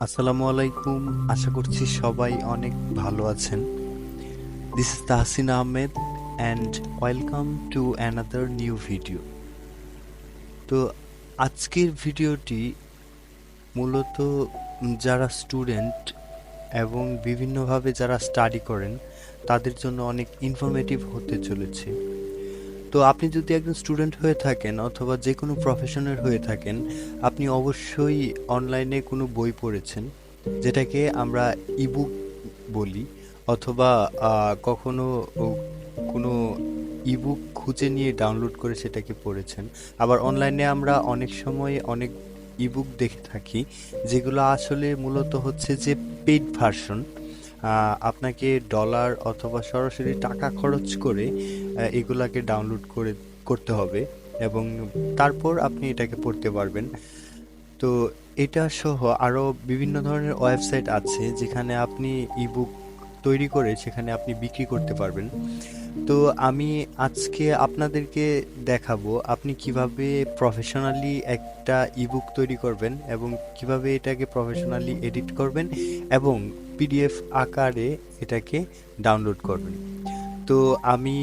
আসসালামু আলাইকুম। আশা করছি সবাই অনেক ভালো আছেন। This is Tahsin Ahmed and welcome to another new video. তো আজকের ভিডিওটি মূলত যারা স্টুডেন্ট এবং বিভিন্নভাবে যারা স্টাডি করেন তাদের জন্য অনেক ইনফরমেটিভ হতে চলেছে। তো আপনি যদি একজন স্টুডেন্ট হয়ে থাকেন অথবা যে কোনো প্রফেশনের হয়ে থাকেন, আপনি অবশ্যই অনলাইনে কোনো বই পড়েছেন, যেটাকে আমরা ইবুক বলি, অথবা কখনো কোনো ইবুক খুঁজে নিয়ে ডাউনলোড করে সেটাকে পড়েছেন। আবার অনলাইনে আমরা অনেক সময় অনেক ইবুক দেখে থাকি, যেগুলো আসলে মূলত হচ্ছে যে পেইড ভার্সন। আপনাকে ডলার অথবা সরাসরি টাকা খরচ করে এগুলাকে ডাউনলোড করতে হবে এবং তারপর আপনি এটাকে পড়তে পারবেন। তো এটা সহ আরও বিভিন্ন ধরনের ওয়েবসাইট আছে যেখানে আপনি ইবুক তৈরি করে সেখানে আপনি বিক্রি করতে পারবেন। তো আমি আজকে আপনাদেরকে দেখাবো আপনি কিভাবে প্রফেশনালি একটা ইবুক তৈরি করবেন এবং কিভাবে এটাকে প্রফেশনালি এডিট করবেন এবং পিডিএফ আকারে এটাকে ডাউনলোড করবেন। তো আমি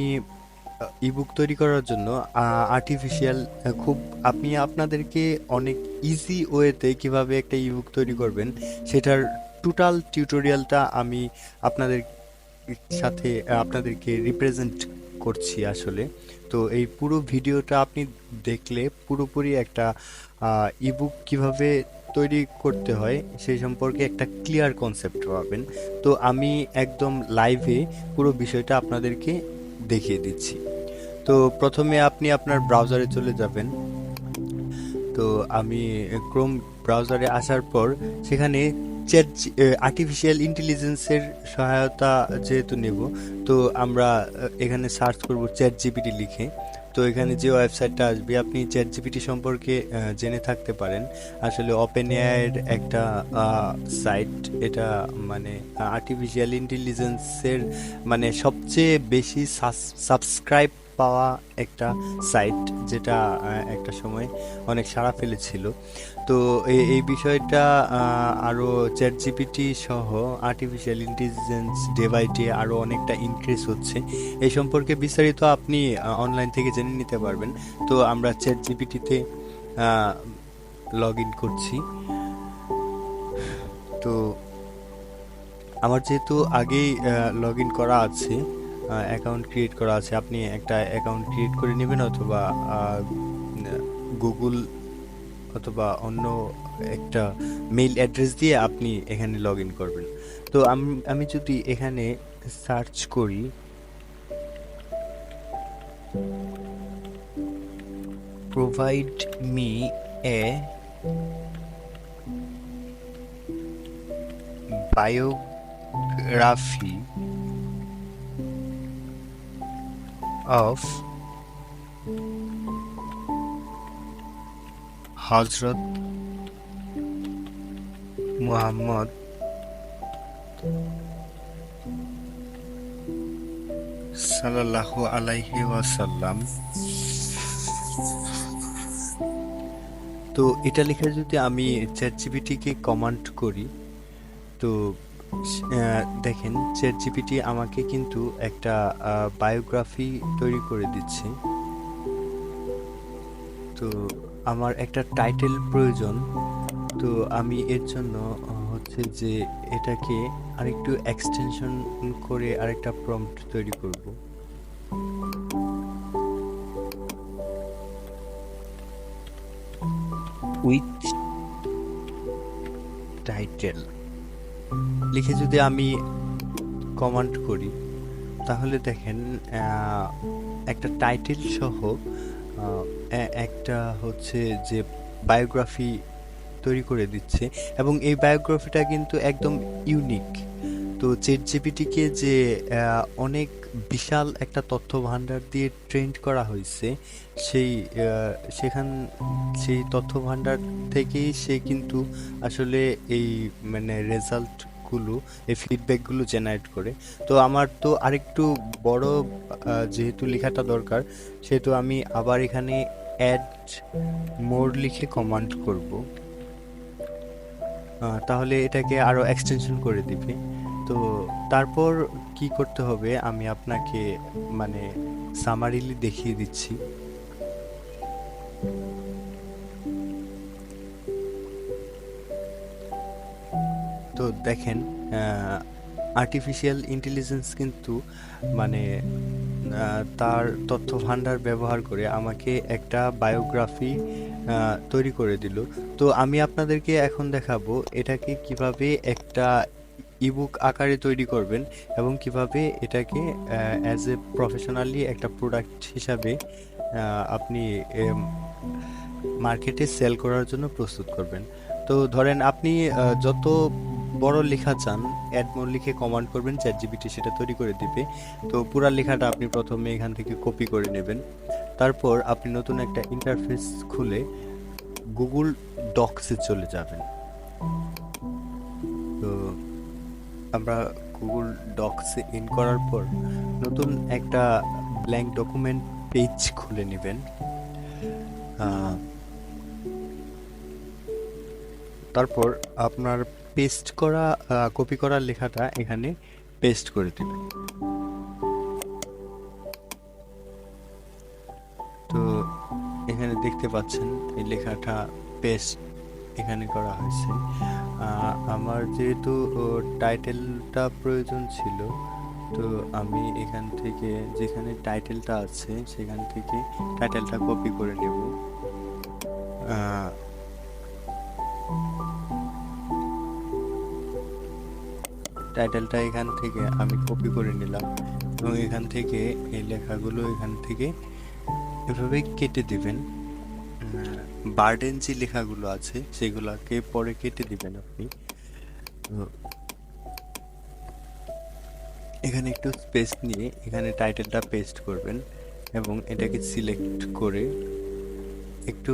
ইবুক তৈরি করার জন্য আর্টিফিশিয়াল খুব আমি আপনাদেরকে অনেক ইজি ওয়েতে কিভাবে একটা ইবুক তৈরি করবেন সেটার টোটাল টিউটোরিয়ালটা আমি আপনাদের সাথে আপনাদেরকে রিপ্রেজেন্ট করছি আসলে। তো এই পুরো ভিডিওটা আপনি দেখলে পুরোপুরি একটা ইবুক কিভাবে তৈরি করতে হয় সেই সম্পর্কে একটা ক্লিয়ার কনসেপ্ট পাবেন। তো আমি একদম লাইভে পুরো বিষয়টা আপনাদেরকে দেখিয়ে দিচ্ছি। তো প্রথমে আপনি আপনার ব্রাউজারে চলে যাবেন। তো আমি ক্রোম ব্রাউজারে আসার পর সেখানে আর্টিফিশিয়াল ইন্টেলিজেন্সের সহায়তা যেহেতু নেব, তো আমরা এখানে সার্চ করব চ্যাট জিপিটি লিখে। তো এখানে যে ওয়েবসাইটটা আসবে আপনি চ্যাট জিপিটি সম্পর্কে জেনে থাকতে পারেন। আসলে ওপেন এআইয়ের একটা সাইট এটা, মানে আর্টিফিশিয়াল ইন্টেলিজেন্সের মানে সবচেয়ে বেশি সাবস্ক্রাইব পাওয়া একটা সাইট, যেটা একটা সময় অনেক সাড়া ফেলেছিল। তো এই বিষয়টা আরও চ্যাট জিপিটি সহ artificial intelligence day by day আরও অনেকটা ইনক্রিজ হচ্ছে। এই সম্পর্কে বিস্তারিত আপনি অনলাইন থেকে জেনে নিতে পারবেন। তো আমরা চ্যাট জিপিটিতে লগ ইন করছি। তো আমার যেহেতু আগেই লগ ইন করা আছে, অ্যাকাউন্ট ক্রিয়েট করা আছে, আপনি একটা অ্যাকাউন্ট ক্রিয়েট করে নেবেন অথবা গুগল অথবা অন্য একটা মেইল অ্যাড্রেস দিয়ে আপনি এখানে লগ ইন করবেন। তো আমি যদি এখানে সার্চ করি provide me a biography of হজরত মুহাম্মদ সাল্লাল্লাহু আলাইহি ওয়াসাল্লাম। তো এটা লিখে যদি আমি চ্যাট জিপিটিকে কমান্ড করি, তো দেখেন চ্যাট জিপিটি আমাকে কিন্তু একটা বায়োগ্রাফি তৈরি করে দিচ্ছে। তো আমার একটা টাইটেল প্রয়োজন, তো আমি এর জন্য হচ্ছে যে এটাকে আরেকটু এক্সটেনশন করে আরেকটা প্রম্পট তৈরি করব। উইথ টাইটেল লিখে যদি আমি কমান্ড করি, তাহলে দেখেন একটা টাইটেল সহ একটা হচ্ছে যে বায়োগ্রাফি তৈরি করে দিচ্ছে এবং এই বায়োগ্রাফিটা কিন্তু একদম ইউনিক। তো চ্যাট জিপিটিকে যে অনেক বিশাল একটা তথ্য ভান্ডার দিয়ে ট্রেন্ড করা হয়েছে, সেই সেই তথ্য ভান্ডার থেকেই সে কিন্তু আসলে এই মানে রেজাল্টগুলো, এই ফিডব্যাকগুলো জেনারেট করে। তো আমার তো আরেকটু বড় যেহেতু লেখাটা দরকার, সেহেতু আমি আবার এখানে অ্যাড মোর লিখে কমান্ড করব। তাহলে এটাকে আরো এক্সটেনশন করে দিবে। তো তারপর কি করতে হবে আমি আপনাকে মানে সামারিলি দেখিয়ে দিচ্ছি। তো দেখেন, আর্টিফিশিয়াল ইন্টেলিজেন্স কিন্তু মানে তার তথ্য ভান্ডার ব্যবহার করে আমাকে একটা বায়োগ্রাফি তৈরি করে দিল। তো আমি আপনাদেরকে এখন দেখাবো এটাকে কিভাবে একটা ইবুক আকারে তৈরি করবেন এবং কিভাবে এটাকে অ্যাজ এ প্রফেশনালি একটা প্রোডাক্ট হিসাবে আপনি মার্কেটে সেল করার জন্য প্রস্তুত করবেন। তো ধরেন আপনি যত বড় লেখা চান অ্যাডমোর লিখে কমান্ড করবেন, চ্যাটজিপিটি সেটা তৈরি করে দিবে। তো পুরা লেখাটা আপনি প্রথমে এখান থেকে কপি করে নেবেন। তারপর আপনি নতুন একটা ইন্টারফেস খুলে গুগল ডক্সে চলে যাবেন। তো আমরা গুগল ডক্সে ইন করার পর নতুন একটা ব্ল্যাঙ্ক ডকুমেন্ট পেজ খুলে নেবেন। তারপর আপনার পেস্ট করা কপি করা লেখাটা এখানে পেস্ট করে দিবেন। তো এখানে দেখতে পাচ্ছেন এই লেখাটা পেস্ট এখানে করা হয়েছে। আমার যেহেতু টাইটেলটা প্রয়োজন ছিল, তো আমি এখান থেকে যেখানে টাইটেলটা আছে সেখান থেকে টাইটেলটা কপি করে নেব। টাইটেলটা এখান থেকে আমি কপি করে নিলাম এবং এখান থেকে এই লেখাগুলো এখান থেকে এভাবে কেটে দিবেন। বার্ডেন যে লেখাগুলো আছে সেগুলোকে পরে কেটে দিবেন আপনি। এখানে একটু স্পেস নিয়ে এখানে টাইটেলটা পেস্ট করবেন এবং এটাকে সিলেক্ট করে একটু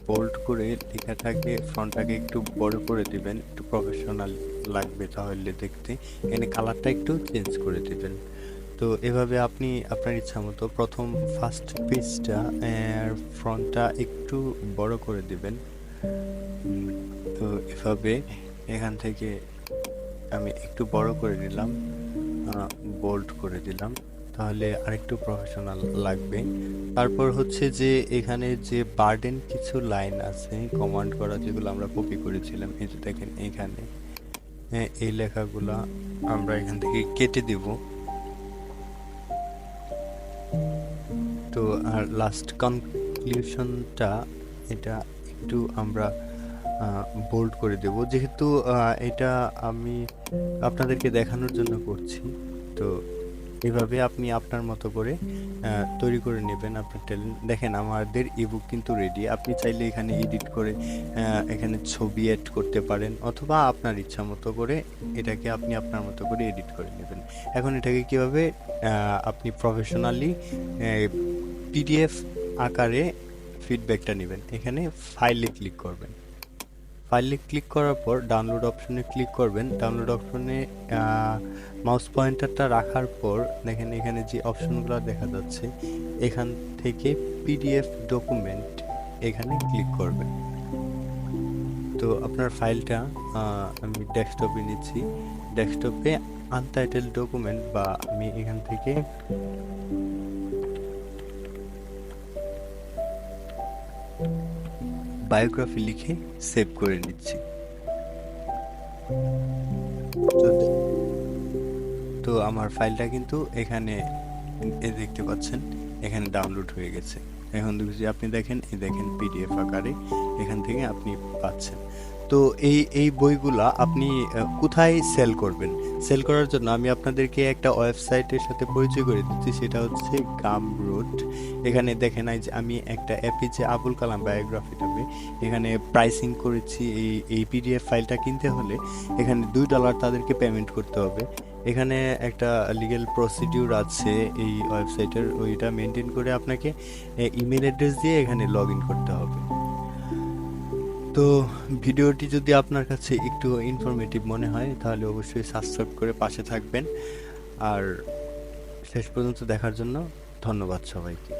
বোল্ড করে লেখাটাকে ফন্টটাকে একটু বড় করে দিবেন, একটু প্রফেশনাল লাগবে তাহলে দেখতে। এখানে কালারটা একটু চেঞ্জ করে দিবেন। তো এভাবে আপনি আপনার ইচ্ছা মতো প্রথম ফার্স্ট পেজটা ফ্রন্টটা একটু বড় করে দিবেন। তো এভাবে এখান থেকে আমি একটু বড় করে নিলাম, বোল্ড করে দিলাম, তাহলে আরেকটু প্রফেশনাল লাগবে। তারপর হচ্ছে যে এখানে যে বার্ডেন কিছু লাইন আছে কমান্ড করা যেগুলো আমরা কপি করেছিলাম, এই যে দেখেন এখানে এই লেখাগুলা আমরা এখান থেকে কেটে দেব। তো আর লাস্ট কনক্লুশনটা এটা একটু আমরা বোল্ড করে দেব, যেহেতু এটা আমি আপনাদেরকে দেখানোর জন্য করছি। তো এভাবে আপনি আপনার মতো করে তৈরি করে নেবেন আপনার ট্যালেন্ট। দেখেন আমাদের ইবুক কিন্তু রেডি। আপনি চাইলে এখানে এডিট করে এখানে ছবি অ্যাড করতে পারেন, অথবা আপনার ইচ্ছা মতো করে এটাকে আপনি আপনার মতো করে এডিট করে নেবেন। এখন এটাকে কিভাবে আপনি প্রফেশনালি পিডিএফ আকারে ফিডব্যাকটা নেবেন, এখানে ফাইলে ক্লিক করবেন। ফাইলে ক্লিক করার পর ডাউনলোড অপশনে ক্লিক করবেন। ডাউনলোড অপশনে মাউস পয়েন্টারটা রাখার পর দেখেন এখানে যে অপশনগুলো দেখা যাচ্ছে এখান থেকে পিডিএফ ডকুমেন্ট এখানে ক্লিক করবেন। তো আপনার ফাইলটা আমি ডেস্কটপে নিচ্ছি। ডেস্কটপে আনটাইটেল ডকুমেন্ট বা আমি এখান থেকে বায়োগ্রাফি লিখে সেভ করে নিচ্ছি। তো আমার ফাইলটা কিন্তু এখানে দেখতে পাচ্ছেন এখানে ডাউনলোড হয়ে গেছে। এখন যদি আপনি দেখেন এই দেখেন পিডিএফ আকারে এখান থেকে আপনি পাচ্ছেন। তো এই বইগুলা আপনি কোথায় সেল করবেন? সেল করার জন্য আমি আপনাদেরকে একটা ওয়েবসাইটের সাথে পরিচয় করে দিচ্ছি, সেটা হচ্ছে গামরুট। এখানে দেখেন যে আমি একটা অ্যাপিজে আবুল কালাম বায়োগ্রাফি নামে এখানে প্রাইসিং করেছি। এই পিডিএফ ফাইলটা কিনতে হলে এখানে $2 তাদেরকে পেমেন্ট করতে হবে। এখানে একটা লিগ্যাল প্রসিডিউর আছে এই ওয়েবসাইটের, ওইটা মেনটেন করে আপনাকে ইমেল অ্যাড্রেস দিয়ে এখানে লগ ইন করতে হবে। তো ভিডিওটি যদি আপনার কাছে একটু ইনফরমেটিভ মনে হয় তাহলে অবশ্যই সাবস্ক্রাইব করে পাশে থাকবেন। আর শেষ পর্যন্ত দেখার জন্য ধন্যবাদ সবাইকে।